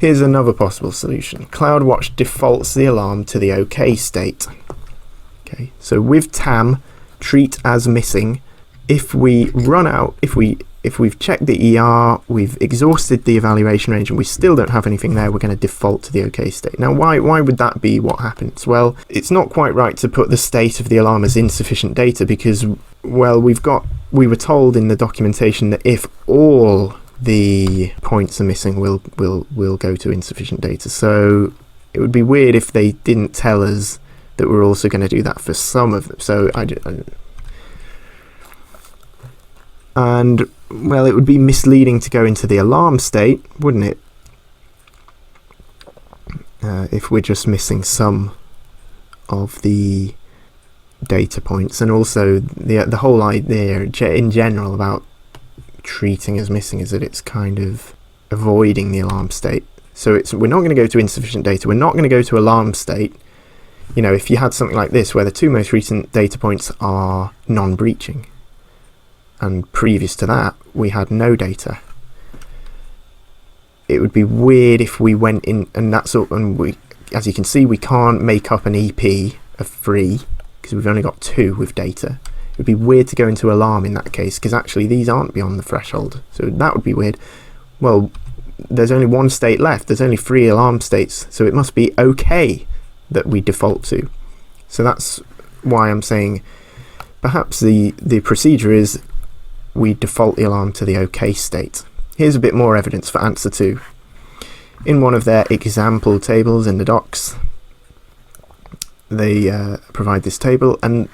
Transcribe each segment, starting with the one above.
Here's another possible solution. CloudWatch defaults the alarm to the OK state. Okay, so with TAM, treat as missing. If we run out, if we've checked the ER, we've exhausted the evaluation range, and we still don't have anything there, we're going to default to the OK state. Now, why would that be what happens? Well, it's not quite right to put the state of the alarm as insufficient data because, well, we were told in the documentation that if all the points are missing, we'll go to insufficient data. So it would be weird if they didn't tell us that we're also going to do that for some of them. So and well, it would be misleading to go into the alarm state, wouldn't it? If we're just missing some of the data points, and also the whole idea in general about treating as missing is that it's kind of avoiding the alarm state. So we're not going to go to insufficient data. We're not going to go to alarm state. You know, if you had something like this where the two most recent data points are non-breaching, and previous to that we had no data, it would be weird if we went in and that's up, and we, as you can see, we can't make up an EP of 3 because we've only got 2 with data. It would be weird to go into alarm in that case because actually these aren't beyond the threshold, so that would be weird. Well, there's only 1 state left, there's only 3 alarm states, so it must be OK that we default to. So that's why I'm saying perhaps the procedure is we default the alarm to the OK state. Here's a bit more evidence for answer 2. In one of their example tables in the docs, they provide this table, and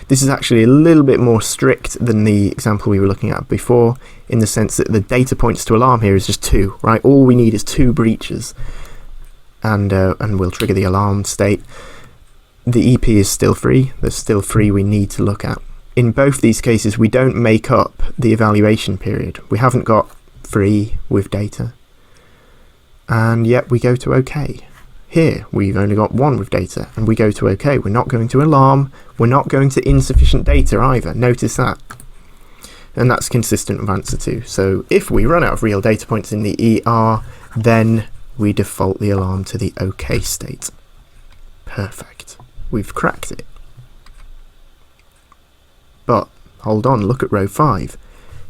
this is actually a little bit more strict than the example we were looking at before, in the sense that the data points to alarm here is just 2, right? All we need is 2 breaches, and we'll trigger the alarm state. The EP is still free. There's still 3 we need to look at. In both these cases, we don't make up the evaluation period. We haven't got 3 with data, and yet we go to OK. Here, we've only got 1 with data, and we go to OK. We're not going to alarm. We're not going to insufficient data either. Notice that. And that's consistent with answer 2. So if we run out of real data points in the ER, then we default the alarm to the OK state. Perfect. We've cracked it. But hold on, look at row 5.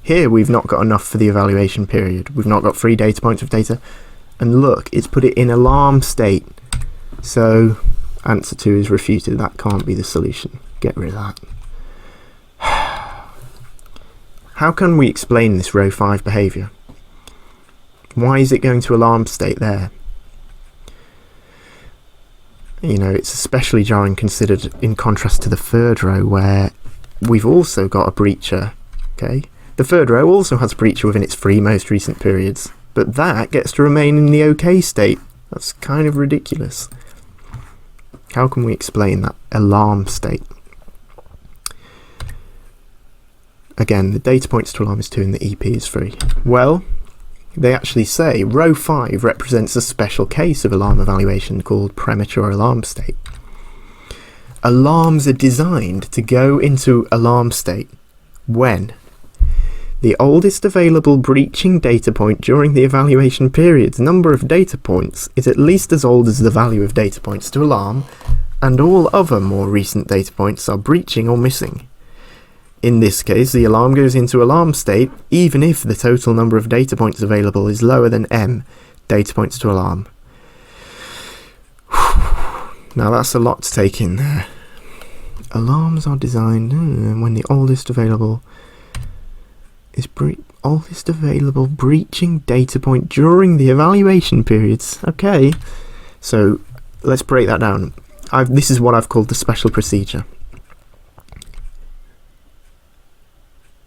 Here we've not got enough for the evaluation period. We've not got 3 data points of data. And look, it's put it in alarm state. So answer 2 is refuted. That can't be the solution. Get rid of that. How can we explain this row 5 behaviour? Why is it going to alarm state there? You know, it's especially jarring considered in contrast to the 3rd row where we've also got a breacher. Okay, the 3rd row also has a breacher within its 3 most recent periods, but that gets to remain in the OK state. That's kind of ridiculous. How can we explain that alarm state? Again, the data points to alarm is 2 and the EP is 3. Well, they actually say row 5 represents a special case of alarm evaluation called premature alarm state. Alarms are designed to go into alarm state when the oldest available breaching data point during the evaluation period's number of data points is at least as old as the value of data points to alarm, and all other more recent data points are breaching or missing. In this case, the alarm goes into alarm state even if the total number of data points available is lower than M data points to alarm. Now that's a lot to take in there. Alarms are designed when the oldest available is oldest available breaching data point during the evaluation periods. Okay, so let's break that down. This is what I've called the special procedure.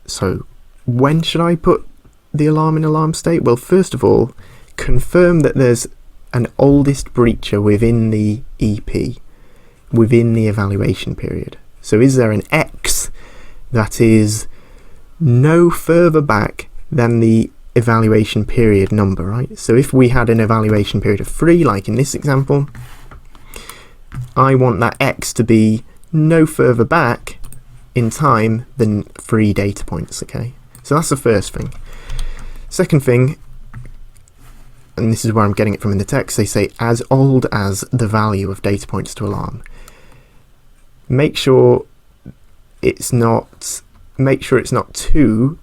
So when should I put the alarm in alarm state? Well, first of all, confirm that there's an oldest breacher within the EP, within the evaluation period. So is there an X that is no further back than the evaluation period number, right? So if we had an evaluation period of 3, like in this example, I want that X to be no further back in time than 3 data points, okay? So that's the first thing. Second thing, and this is where I'm getting it from in the text, they say as old as the value of data points to alarm. Make sure it's not too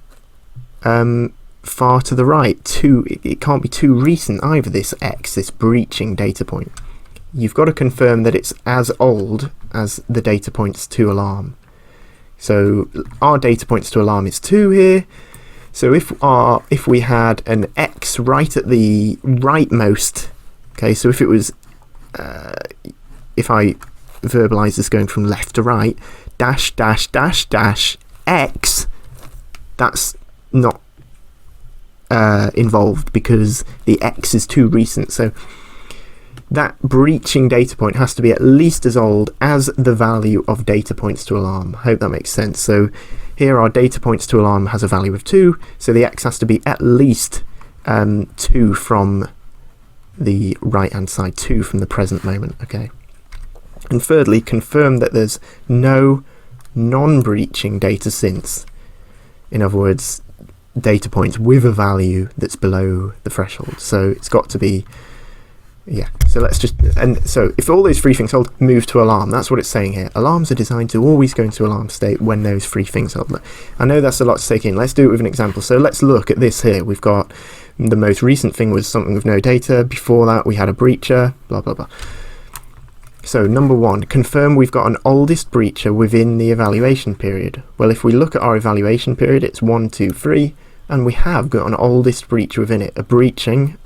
far to the right. It can't be too recent either, this X, this breaching data point. You've got to confirm that it's as old as the data points to alarm. So our data points to alarm is 2 here. So if we had an X right at the rightmost, okay, so if it was, if I verbalize this going from left to right, dash, dash, dash, dash, X, that's not involved because the X is too recent. So that breaching data point has to be at least as old as the value of data points to alarm. I hope that makes sense. So here our data points to alarm has a value of 2, so the X has to be at least 2 from the right hand side, 2 from the present moment. Okay. And thirdly, confirm that there's no non-breaching data since. In other words, data points with a value that's below the threshold. So it's got to be, yeah. So let's just, and so if all those 3 things hold, move to alarm. That's what it's saying here. Alarms are designed to always go into alarm state when those 3 things hold. I know that's a lot to take in. Let's do it with an example. So let's look at this here. We've got the most recent thing was something with no data. Before that, we had a breacher, blah, blah, blah. So number 1, confirm we've got an oldest breacher within the evaluation period. Well, if we look at our evaluation period, it's 1, 2, 3, and we have got an oldest breacher within it. A breaching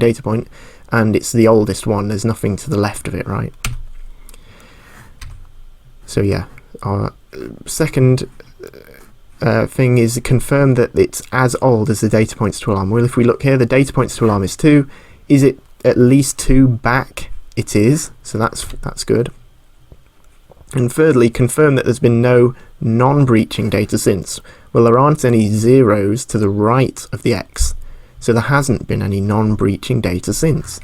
data point, and it's the oldest one. There's nothing to the left of it, right? So yeah, our second thing is confirm that it's as old as the data points to alarm. Well, if we look here, the data points to alarm is 2. Is it at least 2 back? It is, so that's good. And thirdly, confirm that there's been no non-breaching data since. Well, there aren't any zeros to the right of the X, so there hasn't been any non-breaching data since.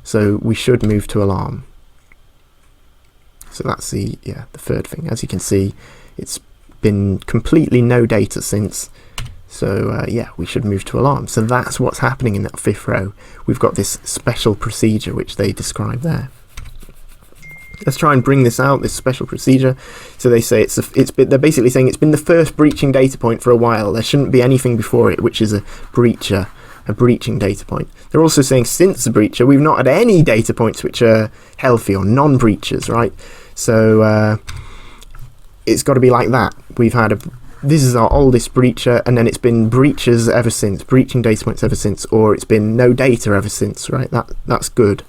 So we should move to alarm. So that's the third thing. As you can see, it's been completely no data since. So yeah, we should move to alarm. So that's what's happening in that 5th row. We've got this special procedure which they describe there. Let's try and bring this out, this special procedure. So they say they're basically saying it's been the first breaching data point for a while. There shouldn't be anything before it, which is a breaching data point. They're also saying since the breacher, we've not had any data points which are healthy or non-breachers, right? So it's got to be like that. We've had this is our oldest breacher, and then it's been breaches ever since, breaching data points ever since, or it's been no data ever since, right? That's good.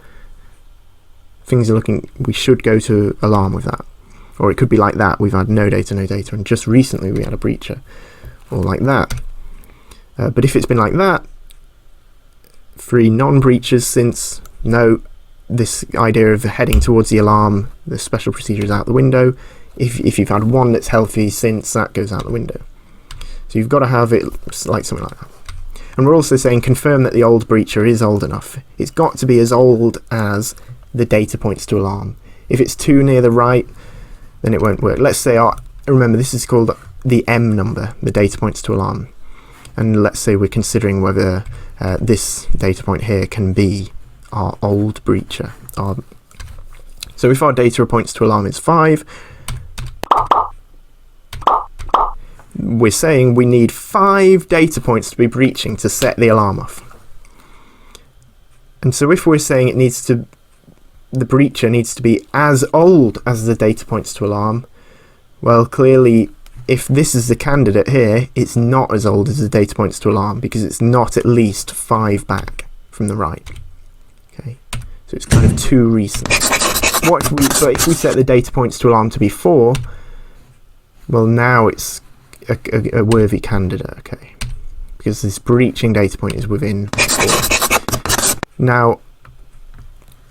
Things are looking, we should go to alarm with that. Or it could be like that, we've had no data, and just recently we had a breacher, or like that. But if it's been like that, 3 non-breaches since, no, this idea of heading towards the alarm, the special procedure is out the window. If you've had 1 that's healthy since, that goes out the window. So you've got to have it like something like that. And we're also saying confirm that the old breacher is old enough. It's got to be as old as the data points to alarm. If it's too near the right, then it won't work. Let's say, remember this is called the M number, the data points to alarm. And let's say we're considering whether this data point here can be our old breacher. So if our data points to alarm is 5, we're saying we need 5 data points to be breaching to set the alarm off. And so if we're saying the breacher needs to be as old as the data points to alarm, well, clearly, if this is the candidate here, it's not as old as the data points to alarm because it's not at least 5 back from the right. Okay, so it's kind of too recent. But if we set the data points to alarm to be 4, well, now it's a worthy candidate, okay, because this breaching data point is within 4. Now,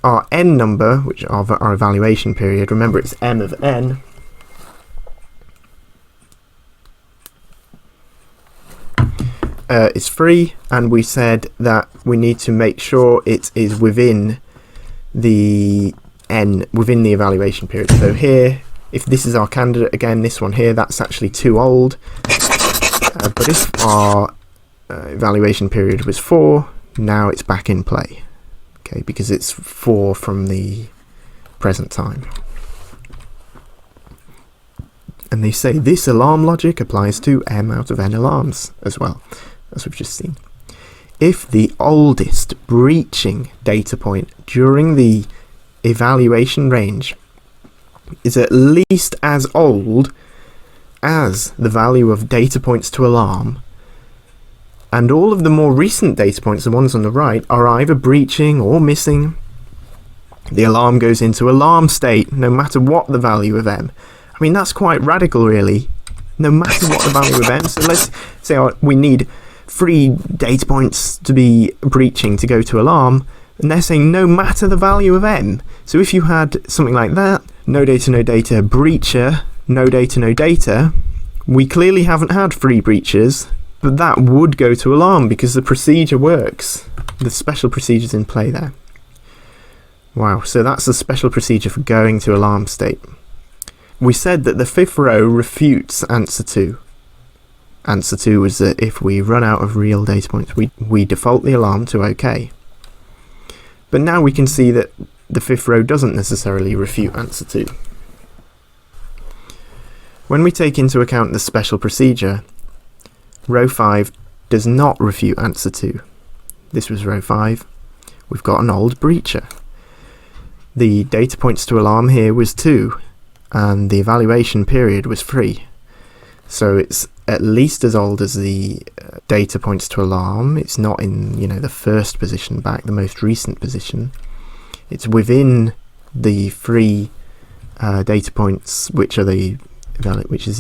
our n number, which are our evaluation period, remember it's m of n, is 3, and we said that we need to make sure it is within the evaluation period. So here, if this is our candidate, again, this one here, that's actually too old. But if our evaluation period was 4, now it's back in play, okay, because it's 4 from the present time. And they say this alarm logic applies to m out of n alarms as well, as we've just seen. If the oldest breaching data point during the evaluation range is at least as old as the value of data points to alarm, and all of the more recent data points, the ones on the right, are either breaching or missing, the alarm goes into alarm state no matter what the value of m. I mean, that's quite radical, really. No matter what the value of m. So let's say we need 3 data points to be breaching to go to alarm, and they're saying no matter the value of m. So if you had something like that, no data, breacher, no data, we clearly haven't had 3 breaches, but that would go to alarm because the procedure works. The special procedure's in play there. Wow, so that's the special procedure for going to alarm state. We said that the 5th row refutes answer 2. Answer 2 was that if we run out of real data points, we default the alarm to OK. But now we can see that the 5th row doesn't necessarily refute answer 2. When we take into account the special procedure, row 5 does not refute answer 2. This was row 5. We've got an old breacher. The data points to alarm here was 2, and the evaluation period was 3. So it's at least as old as the data points to alarm. It's not in, the first position back, the most recent position. It's within the 3 data points, which is the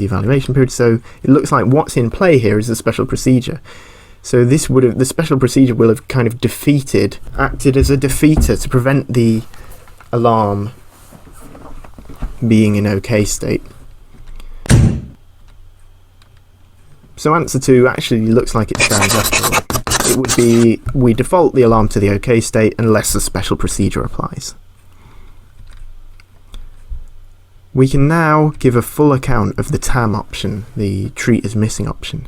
evaluation period. So it looks like what's in play here is the special procedure. So the special procedure will have kind of acted as a defeater to prevent the alarm being in OK state. So answer 2 actually looks like it stands after all. It would be we default the alarm to the OK state unless the special procedure applies. We can now give a full account of the TAM option, the treat as missing option.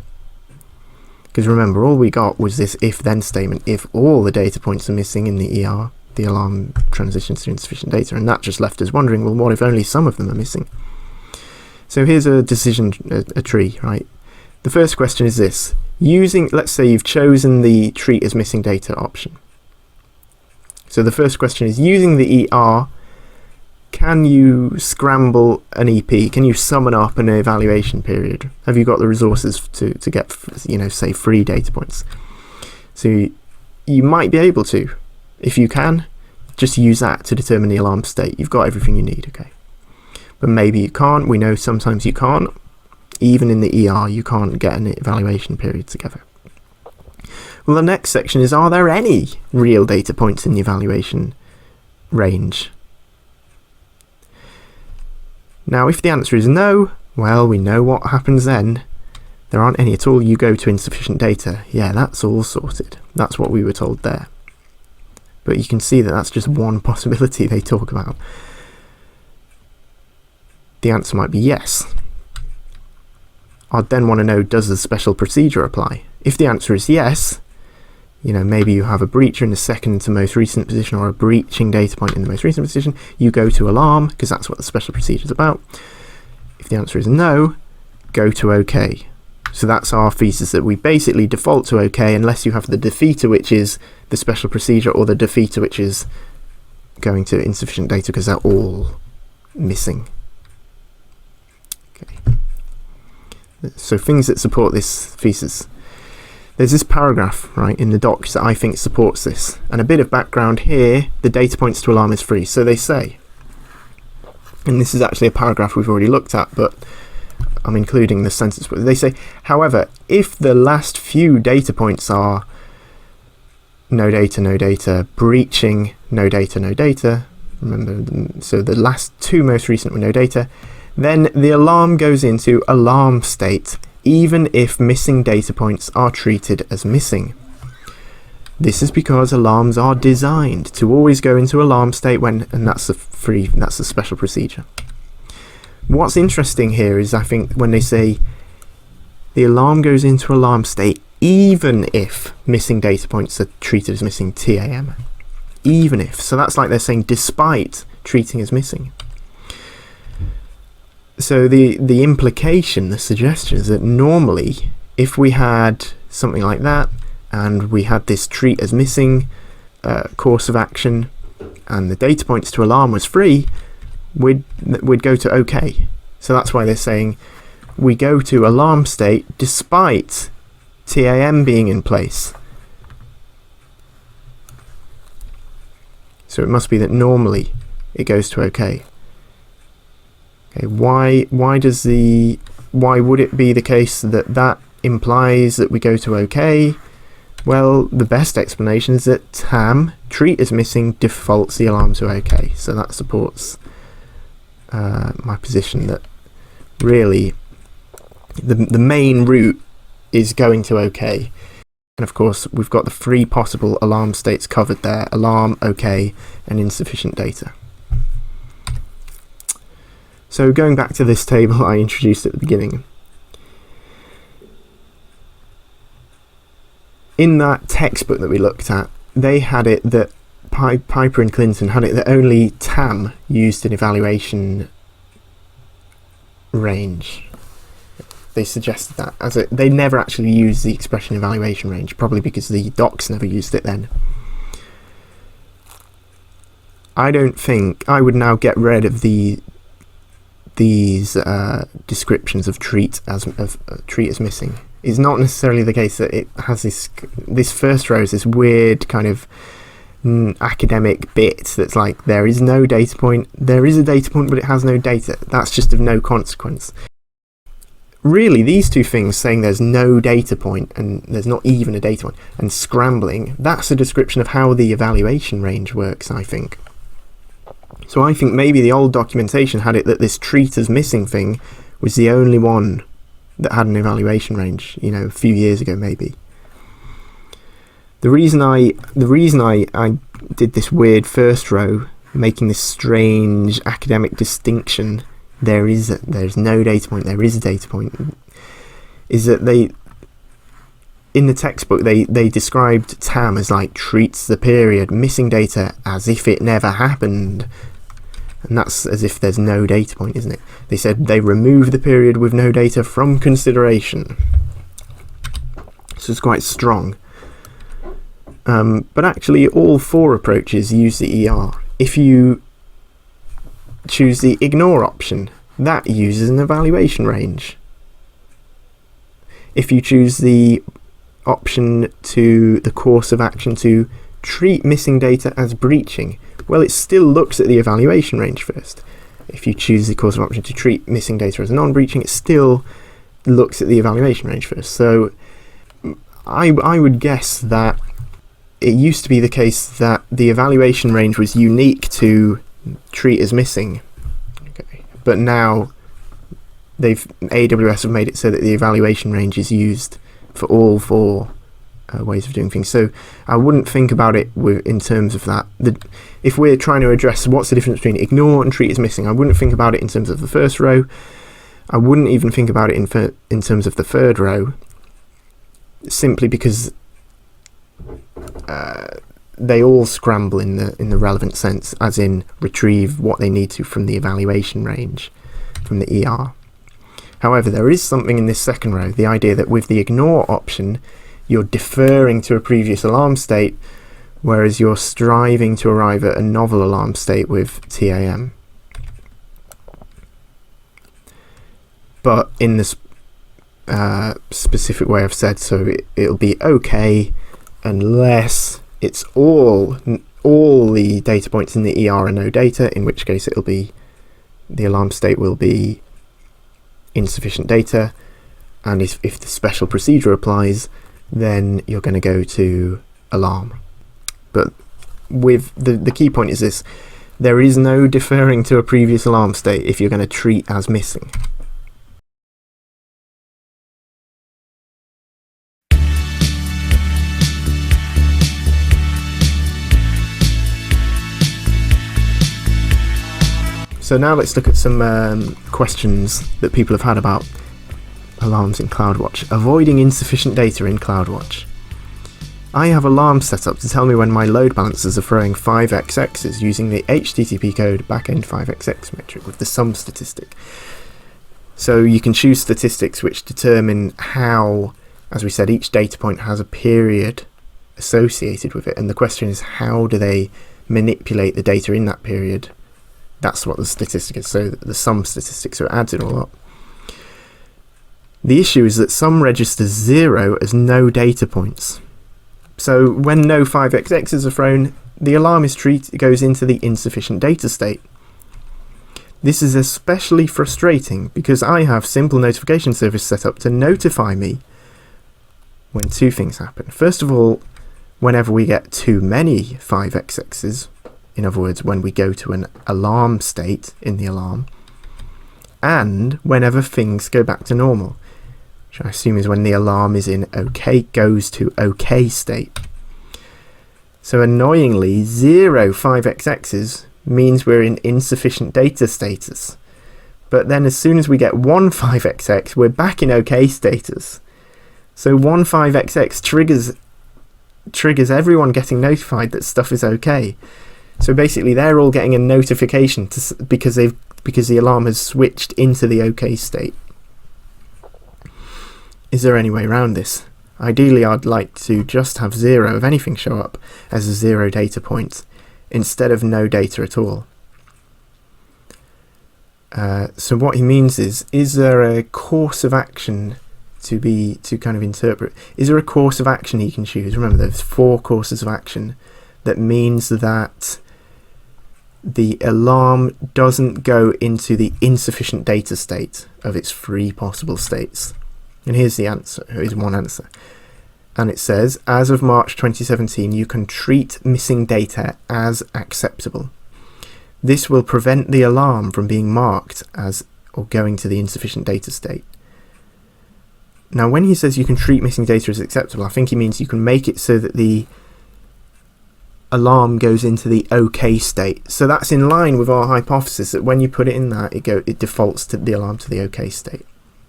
Because remember, all we got was this if-then statement. If all the data points are missing in the ER, the alarm transitions to insufficient data, and that just left us wondering, well, what if only some of them are missing? So here's a tree, right? The first question is this. Let's say you've chosen the treat as missing data option. So the first question is, using the ER, can you scramble an EP? Can you summon up an evaluation period? Have you got the resources to get, say 3 data points? So you might be able to. If you can, just use that to determine the alarm state. You've got everything you need, okay? But maybe you can't. We know sometimes you can't. Even in the ER, you can't get an evaluation period together. Well, the next section is, are there any real data points in the evaluation range? Now, if the answer is no, well, we know what happens then. There aren't any at all. You go to insufficient data. Yeah, that's all sorted. That's what we were told there. But you can see that that's just one possibility they talk about. The answer might be yes. I'd then want to know, does the special procedure apply? If the answer is yes, maybe you have a breacher in the second to most recent position or a breaching data point in the most recent position, you go to alarm because that's what the special procedure is about. If the answer is no, go to OK. So that's our thesis, that we basically default to OK unless you have the defeater, which is the special procedure, or the defeater, which is going to insufficient data because they're all missing. Okay. So things that support this thesis. There's this paragraph, right, in the docs that I think supports this. And a bit of background here, the data points to alarm is free. So they say, and this is actually a paragraph we've already looked at, but I'm including the sentence. But they say, however, if the last few data points are no data, breaching, no data, remember, so the last 2 most recent were no data, then the alarm goes into alarm state, even if missing data points are treated as missing. This is because alarms are designed to always go into alarm state and that's the special procedure. What's interesting here is, I think, when they say the alarm goes into alarm state even if missing data points are treated as missing TAM. Even if. So that's like they're saying despite treating as missing. So the implication, the suggestion is that normally if we had something like that and we had this treat as missing course of action and the data points to alarm was free, we'd go to OK. So that's why they're saying we go to alarm state despite TAM being in place. So it must be that normally it goes to OK. Okay, why would it be the case that that implies that we go to OK? Well, the best explanation is that TAM, treat as missing, defaults the alarm to OK. So that supports my position that really the main route is going to OK. And of course, we've got the three possible alarm states covered there: alarm, OK, and insufficient data. So going back to this table I introduced at the beginning. In that textbook that we looked at, they had it that Piper and Clinton had it that only TAM used an evaluation range. They suggested that they never actually used the expression evaluation range, probably because the docs never used it then. I don't think I would now get rid of these descriptions of treat as missing. It's not necessarily the case that it has this first row is this weird kind of academic bit that's like there is no data point, there is a data point but it has no data. That's just of no consequence. Really, these two things, saying there's no data point and there's not even a data point, and scrambling, that's a description of how the evaluation range works, I think. So I think maybe the old documentation had it that this treat as missing thing was the only one that had an evaluation range, a few years ago maybe. The reason I did this weird first row, making this strange academic distinction, there's no data point, there is a data point, is that in the textbook they described TAM as like treats the period missing data as if it never happened. And that's as if there's no data point, isn't it? They said they remove the period with no data from consideration. So it's quite strong. But actually all four approaches use the ER. If you choose the ignore option, that uses an evaluation range. If you choose the option to the course of action to treat missing data as breaching, well, it still looks at the evaluation range first. If you choose the course of option to treat missing data as non-breaching, it still looks at the evaluation range first. So I would guess that it used to be the case that the evaluation range was unique to treat as missing. Okay. But now AWS have made it so that the evaluation range is used for all four ways of doing things. So I wouldn't think about it in terms of that. If we're trying to address what's the difference between ignore and treat as missing, I wouldn't think about it in terms of the first row. I wouldn't even think about it in terms of the third row, simply because they all scramble in the relevant sense, as in retrieve what they need to from the evaluation range, from the ER. However, there is something in this second row, the idea that with the ignore option, you're deferring to a previous alarm state, whereas you're striving to arrive at a novel alarm state with TAM. But in this specific way I've said, so it'll be okay unless it's all the data points in the ER are no data, in which case it'll be the alarm state will be insufficient data, and if the special procedure applies, then you're going to go to alarm. But with the key point is this: there is no deferring to a previous alarm state if you're going to treat as missing. So now let's look at some questions that people have had about Alarms in CloudWatch. Avoiding insufficient data in CloudWatch. I have alarms set up to tell me when my load balancers are throwing 5xx's using the HTTP code backend 5xx metric with the sum statistic. So you can choose statistics which determine how, as we said, each data point has a period associated with it, and the question is, how do they manipulate the data in that period? That's what the statistic is, so the sum statistic, so it adds it all up. The issue is that sum registers 0 as no data points. So when no 5xx's are thrown, the alarm goes into the insufficient data state. This is especially frustrating because I have simple notification service set up to notify me when two things happen. First of all, whenever we get too many 5xx's, in other words, when we go to an alarm state in the alarm, and whenever things go back to normal, which I assume is when the alarm is in OK, goes to OK state. So annoyingly, 0 5xx's means we're in insufficient data status. But then as soon as we get 1 5xx, we're back in OK status. So 1 5xx triggers everyone getting notified that stuff is OK. So basically they're all getting a notification because the alarm has switched into the OK state. Is there any way around this? Ideally, I'd like to just have 0 of anything show up as a 0 data point instead of no data at all. So what he means is there a course of action to kind of interpret? Is there a course of action he can choose? Remember, there's 4 courses of action. That means that the alarm doesn't go into the insufficient data state of its 3 possible states. And here's the answer. Here's one answer. And it says, as of March 2017, you can treat missing data as acceptable. This will prevent the alarm from being marked as or going to the insufficient data state. Now, when he says you can treat missing data as acceptable, I think he means you can make it so that the alarm goes into the OK state. So that's in line with our hypothesis that when you put it in that, it defaults to the alarm to the OK state.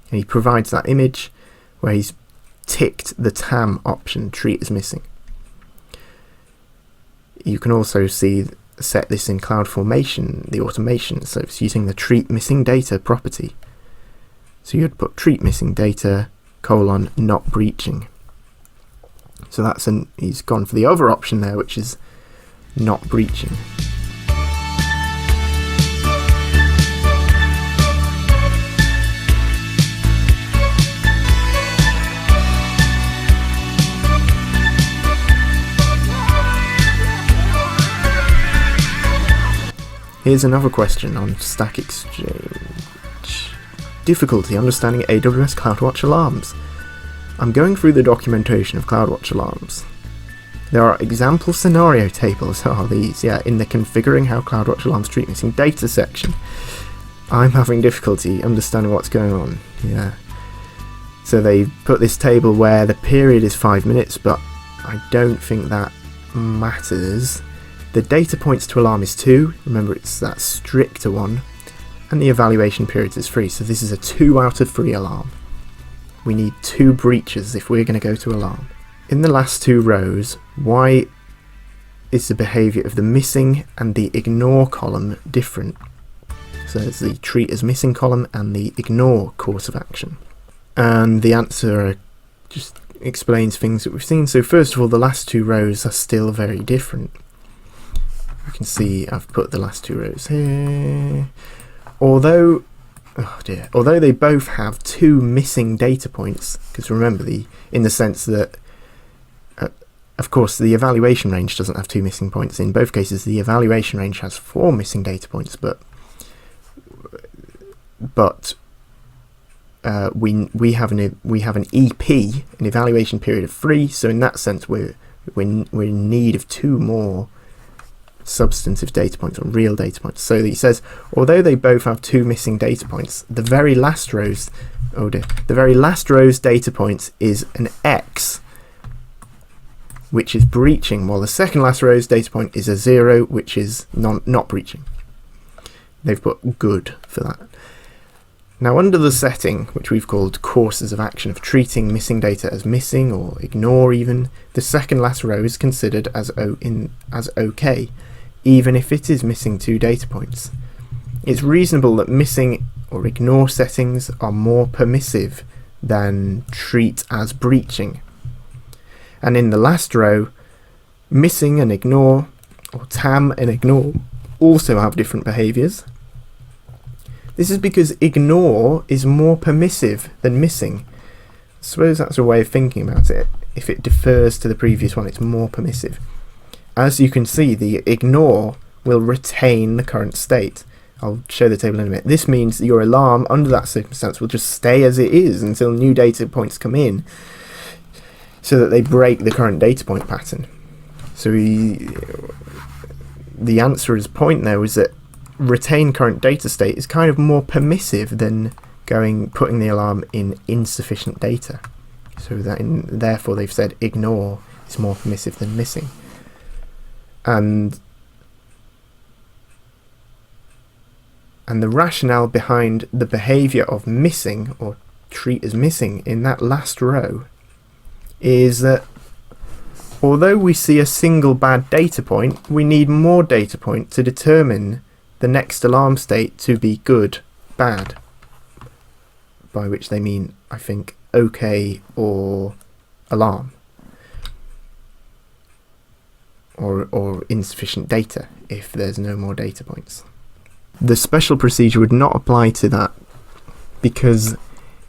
And he provides that image where he's ticked the TAM option, treat as missing. You can also set this in CloudFormation, the automation, so it's using the treat missing data property. So you'd put treat missing data, not breaching. So he's gone for the other option there, which is not breaching. Here's another question on Stack Exchange. Difficulty understanding AWS CloudWatch alarms. I'm going through the documentation of CloudWatch alarms. There are example scenario tables, in the configuring how CloudWatch alarms treat missing data section. I'm having difficulty understanding what's going on. Yeah. So they put this table where the period is 5 minutes, but I don't think that matters. The data points to alarm is 2, remember it's that stricter one, and the evaluation period is 3, so this is a 2 out of 3 alarm. We need 2 breaches if we're going to go to alarm. In the last 2 rows, why is the behaviour of the missing and the ignore column different? So it's the treat as missing column and the ignore course of action. And the answer just explains things that we've seen. So first of all, the last 2 rows are still very different. You can see I've put the last 2 rows here. Although they both have 2 missing data points, because remember, in the sense that, of course, the evaluation range doesn't have 2 missing points. In both cases, the evaluation range has 4 missing data points, but we have an EP, an evaluation period of 3. So in that sense, we're in need of 2 more substantive data points or real data points. So he says, although they both have 2 missing data points, the very last row's data points is an X, which is breaching, while the second last row's data point is a 0, which is not breaching. They've put good for that. Now, under the setting, which we've called courses of action of treating missing data as missing or ignore even, the second last row is considered as OK, even if it is missing 2 data points. It's reasonable that missing or ignore settings are more permissive than treat as breaching. And in the last row, missing and ignore, or TAM and ignore, also have different behaviours. This is because ignore is more permissive than missing. I suppose that's a way of thinking about it. If it defers to the previous one, it's more permissive. As you can see, the ignore will retain the current state. I'll show the table in a minute. This means that your alarm under that circumstance will just stay as it is until new data points come in, so that they break the current data point pattern. So the answerer's point there was that retain current data state is kind of more permissive than putting the alarm in insufficient data. So therefore they've said ignore is more permissive than missing. And the rationale behind the behavior of missing or treat as missing in that last row is that although we see a single bad data point, we need more data point to determine the next alarm state to be good, bad, by which they mean, I think, OK or alarm, or insufficient data if there's no more data points. The special procedure would not apply to that because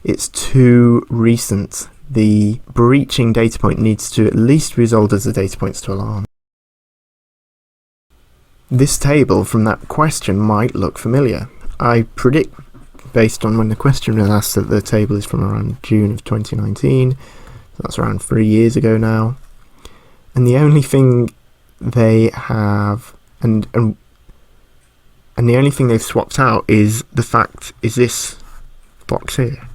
it's too recent. The breaching data point needs to at least be resolved as the data points to alarm. This table from that question might look familiar. I predict, based on when the question was asked, that the table is from around June of 2019. So that's around 3 years ago now. And the only thing they have, and the only thing they've swapped out is this box here.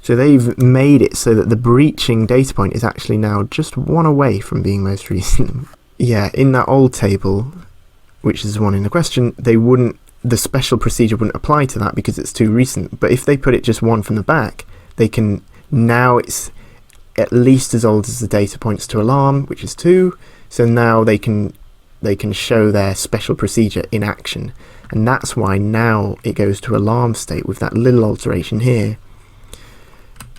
So they've made it so that the breaching data point is actually now just one away from being most recent. Yeah, in that old table, which is the one in the question, the special procedure wouldn't apply to that because it's too recent. But if they put it just one from the back, now it's at least as old as the data points to alarm, which is 2. So now they can show their special procedure in action. And that's why now it goes to alarm state with that little alteration here.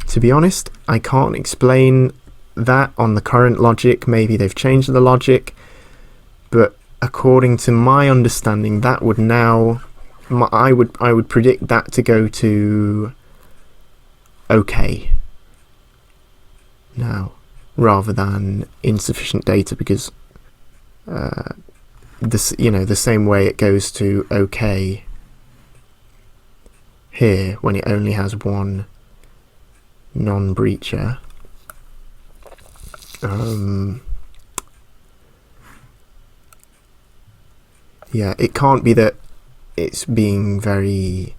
To be honest, I can't explain that on the current logic. Maybe they've changed the logic, but according to my understanding, that would now, I would predict that to go to OK now, rather than insufficient data, because the same way it goes to OK here when it only has one non-breacher. Yeah, it can't be that it's being very,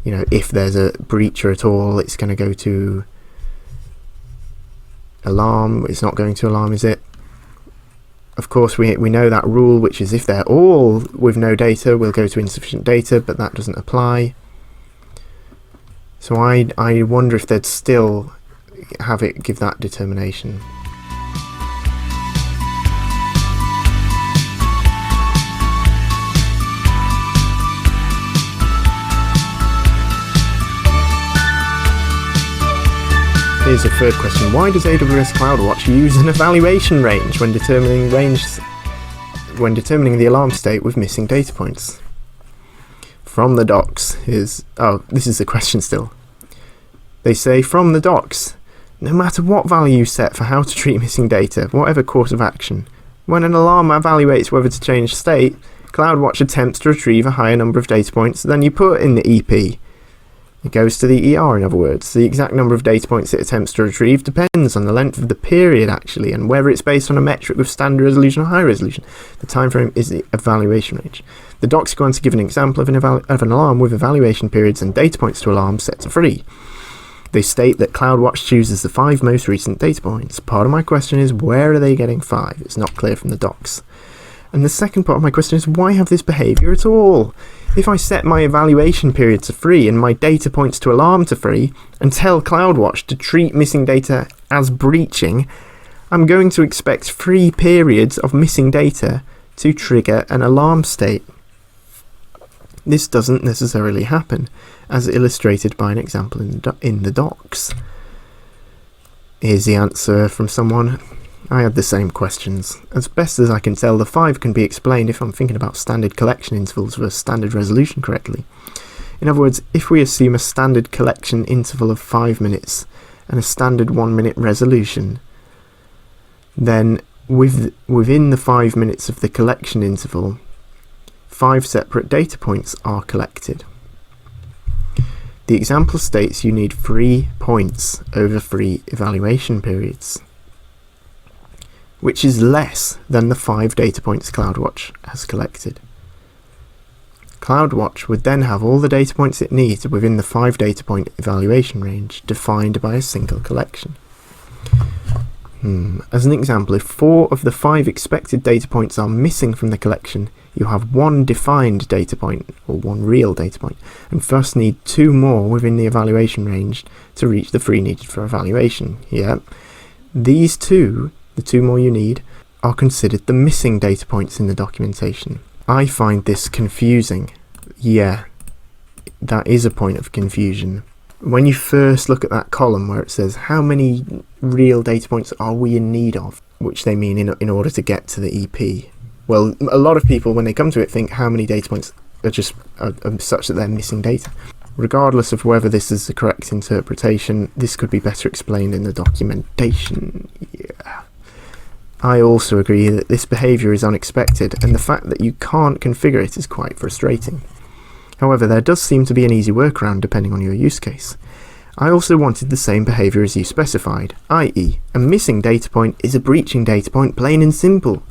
if there's a breacher at all, it's going to go to alarm. It's not going to alarm, is it? Of course, we know that rule, which is if they're all with no data, we'll go to insufficient data, but that doesn't apply. So I wonder if they'd still have it give that determination. Here's a third question. Why does AWS CloudWatch use an evaluation range when determining the alarm state with missing data points? From the docs this is the question still. They say, from the docs, no matter what value you set for how to treat missing data, whatever course of action, when an alarm evaluates whether to change state, CloudWatch attempts to retrieve a higher number of data points than you put in the EP. It goes to the ER, in other words. The exact number of data points it attempts to retrieve depends on the length of the period, actually, and whether it's based on a metric with standard resolution or high resolution. The time frame is the evaluation range. The docs go on to give an example of an alarm with evaluation periods and data points to alarm set to 3. They state that CloudWatch chooses the 5 most recent data points. Part of my question is, where are they getting 5? It's not clear from the docs. And the second part of my question is, why have this behaviour at all? If I set my evaluation period to free and my data points to alarm to free and tell CloudWatch to treat missing data as breaching, I'm going to expect free periods of missing data to trigger an alarm state. This doesn't necessarily happen, as illustrated by an example in the docs. Here's the answer from someone. I had the same questions. As best as I can tell, the 5 can be explained if I'm thinking about standard collection intervals for standard resolution correctly. In other words, if we assume a standard collection interval of 5 minutes and a standard 1 minute resolution, then within the 5 minutes of the collection interval, 5 separate data points are collected. The example states you need 3 points over 3 evaluation periods, which is less than the 5 data points CloudWatch has collected. CloudWatch would then have all the data points it needs within the 5 data point evaluation range defined by a single collection. As an example, if 4 of the 5 expected data points are missing from the collection, you have 1 defined data point, or 1 real data point, and thus need 2 more within the evaluation range to reach the 3 needed for evaluation. These 2, the 2 more you need, are considered the missing data points in the documentation. I find this confusing. Yeah, that is a point of confusion. When you first look at that column where it says how many real data points are we in need of, which they mean in order to get to the EP. Well, a lot of people, when they come to it, think how many data points are just such that they're missing data. Regardless of whether this is the correct interpretation, this could be better explained in the documentation. Yeah. I also agree that this behaviour is unexpected, and the fact that you can't configure it is quite frustrating. However, there does seem to be an easy workaround depending on your use case. I also wanted the same behaviour as you specified, i.e. a missing data point is a breaching data point, plain and simple.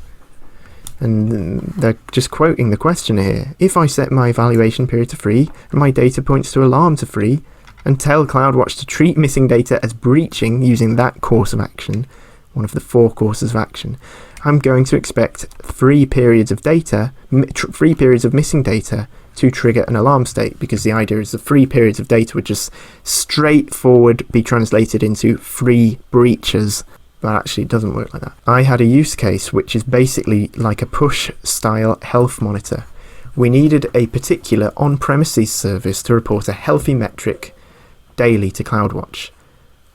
And they're just quoting the question here. If I set my evaluation period to free and my data points to alarm to free and tell CloudWatch to treat missing data as breaching using that course of action, one of the 4 courses of action, I'm going to expect 3 periods of missing data to trigger an alarm state, because the idea is the 3 periods of data would just straightforward be translated into 3 breaches. But actually it doesn't work like that. I had a use case which is basically like a push style health monitor. We needed a particular on-premises service to report a healthy metric daily to CloudWatch,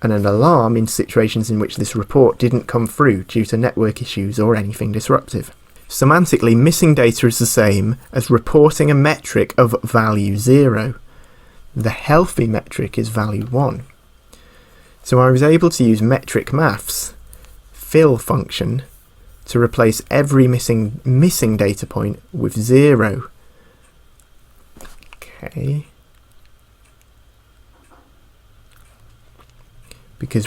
and an alarm in situations in which this report didn't come through due to network issues or anything disruptive. Semantically, missing data is the same as reporting a metric of value 0. The healthy metric is value 1. So I was able to use metric maths fill function to replace every missing data point with 0. Okay. Because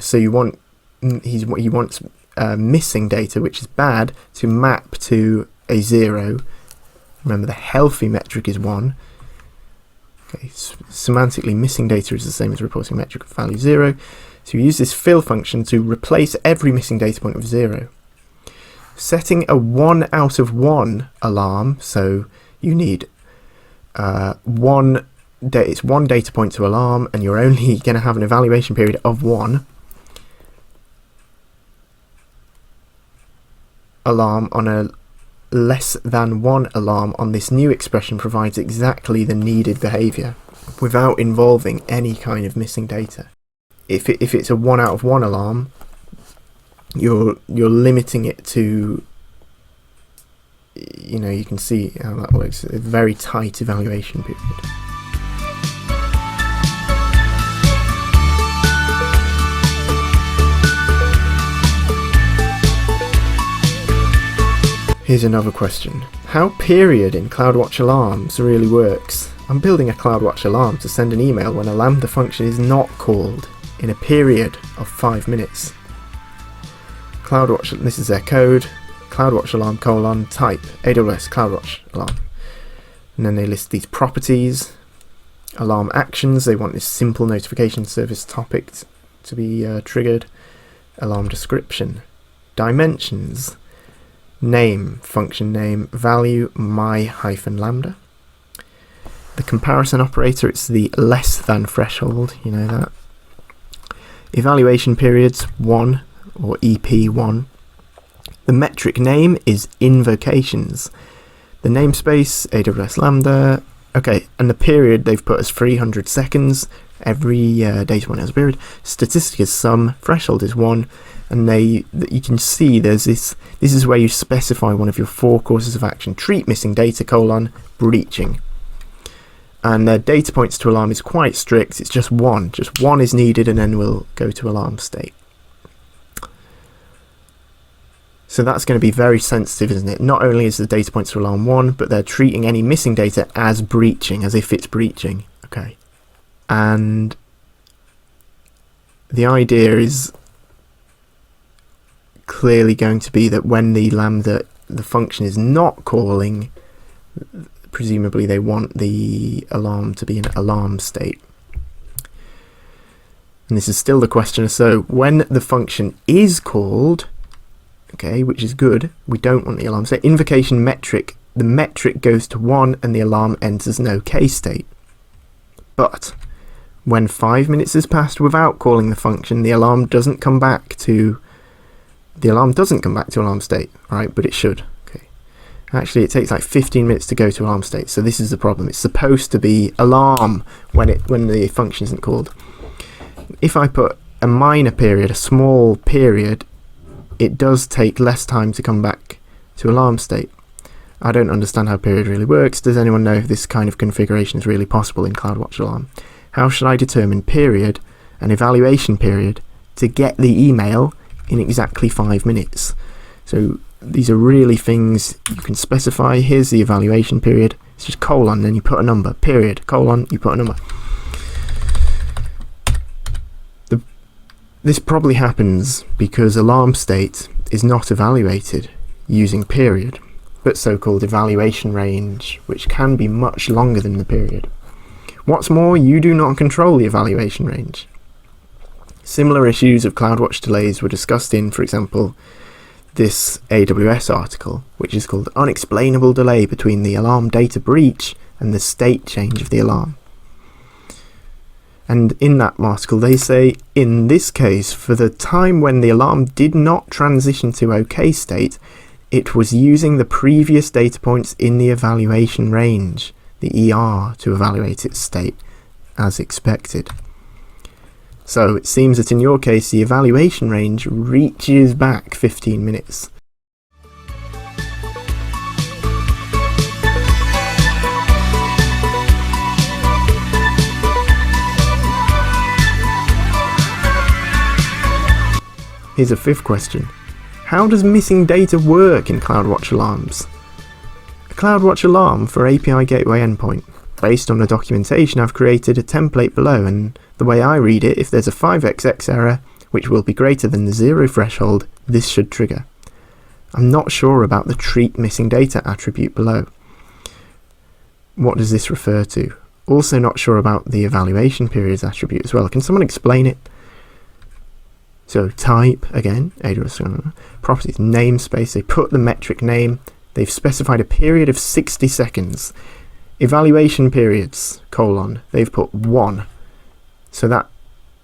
so he wants missing data, which is bad, to map to a 0. Remember, the healthy metric is 1. Okay, semantically, missing data is the same as reporting a metric of value 0. So you use this fill function to replace every missing data point with 0. Setting a 1 out of 1 alarm, so you need it's 1 data point to alarm, and you're only going to have an evaluation period of 1 alarm on a less than 1 alarm on this new expression provides exactly the needed behaviour without involving any kind of missing data. If it's a 1 out of 1 alarm, you're limiting it to, you can see how that works, a very tight evaluation period. Here's another question. How period in CloudWatch alarms really works? I'm building a CloudWatch alarm to send an email when a Lambda function is not called in a period of 5 minutes. CloudWatch, this is their code, CloudWatch alarm : type AWS CloudWatch alarm. And then they list these properties, alarm actions, they want this simple notification service topic to be triggered, alarm description, dimensions, Name, function name, value, my-lambda. The comparison operator, it's the less than threshold, you know that. Evaluation periods, 1 or EP1. The metric name is invocations. The namespace, AWS Lambda. Okay, and the period they've put as 300 seconds. Every data point has a period. Statistic is sum. Threshold is 1. And you can see there's this is where you specify one of your 4 courses of action. Treat missing data, breaching. And their data points to alarm is quite strict. It's just 1. Just 1 is needed, and then we'll go to alarm state. So that's going to be very sensitive, isn't it? Not only is the data points to alarm 1, but they're treating any missing data as breaching, as if it's breaching. Okay. And the idea is clearly going to be that when the function is not calling, presumably they want the alarm to be in alarm state. And this is still the question. So when the function is called, okay, which is good, we don't want the alarm state. Invocation metric, the metric goes to 1 and the alarm enters an OK state. But when 5 minutes has passed without calling the function, the alarm doesn't come back to alarm state, right? But it should. Okay. Actually, it takes like 15 minutes to go to alarm state. So this is the problem. It's supposed to be alarm when the function isn't called. If I put a minor period, a small period, it does take less time to come back to alarm state. I don't understand how period really works. Does anyone know if this kind of configuration is really possible in CloudWatch Alarm? How should I determine period and evaluation period to get the email in exactly 5 minutes? So these are really things you can specify. Here's the evaluation period. It's just colon, then you put a number. Period, colon, you put a number. This probably happens because alarm state is not evaluated using period, but so-called evaluation range, which can be much longer than the period. What's more, you do not control the evaluation range. Similar issues of CloudWatch delays were discussed in, for example, this AWS article, which is called Unexplainable Delay Between the Alarm Data Breach and the State Change of the Alarm. And in that article they say, in this case, for the time when the alarm did not transition to OK state, it was using the previous data points in the evaluation range, the ER, to evaluate its state, as expected. So it seems that in your case the evaluation range reaches back 15 minutes. Here's a 5th question. How does missing data work in CloudWatch alarms? A CloudWatch alarm for API gateway endpoint. Based on the documentation, I've created a template below, and the way I read it, if there's a 5xx error, which will be greater than the 0 threshold, this should trigger. I'm not sure about the treat missing data attribute below. What does this refer to? Also not sure about the evaluation periods attribute as well. Can someone explain it? So type, again, AWS properties, namespace, they put the metric name, they've specified a period of 60 seconds. Evaluation periods, colon, they've put 1. So that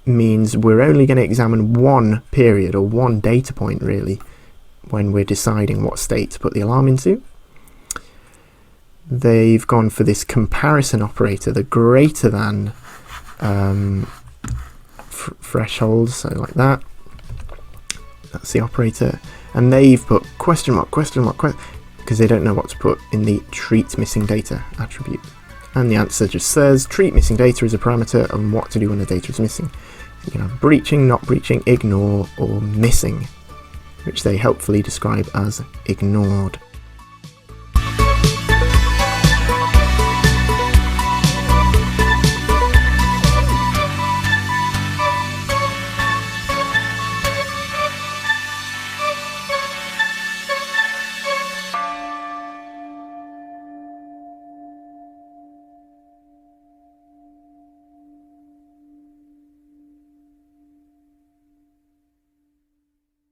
means we're only going to examine 1 period, or 1 data point really, when we're deciding what state to put the alarm into. They've gone for this comparison operator, the greater than threshold, so like that. That's the operator, and they've put question mark, because they don't know what to put in the treat missing data attribute. And the answer just says treat missing data is a parameter on what to do when the data is missing. You can have breaching, not breaching, ignore, or missing, which they helpfully describe as ignored.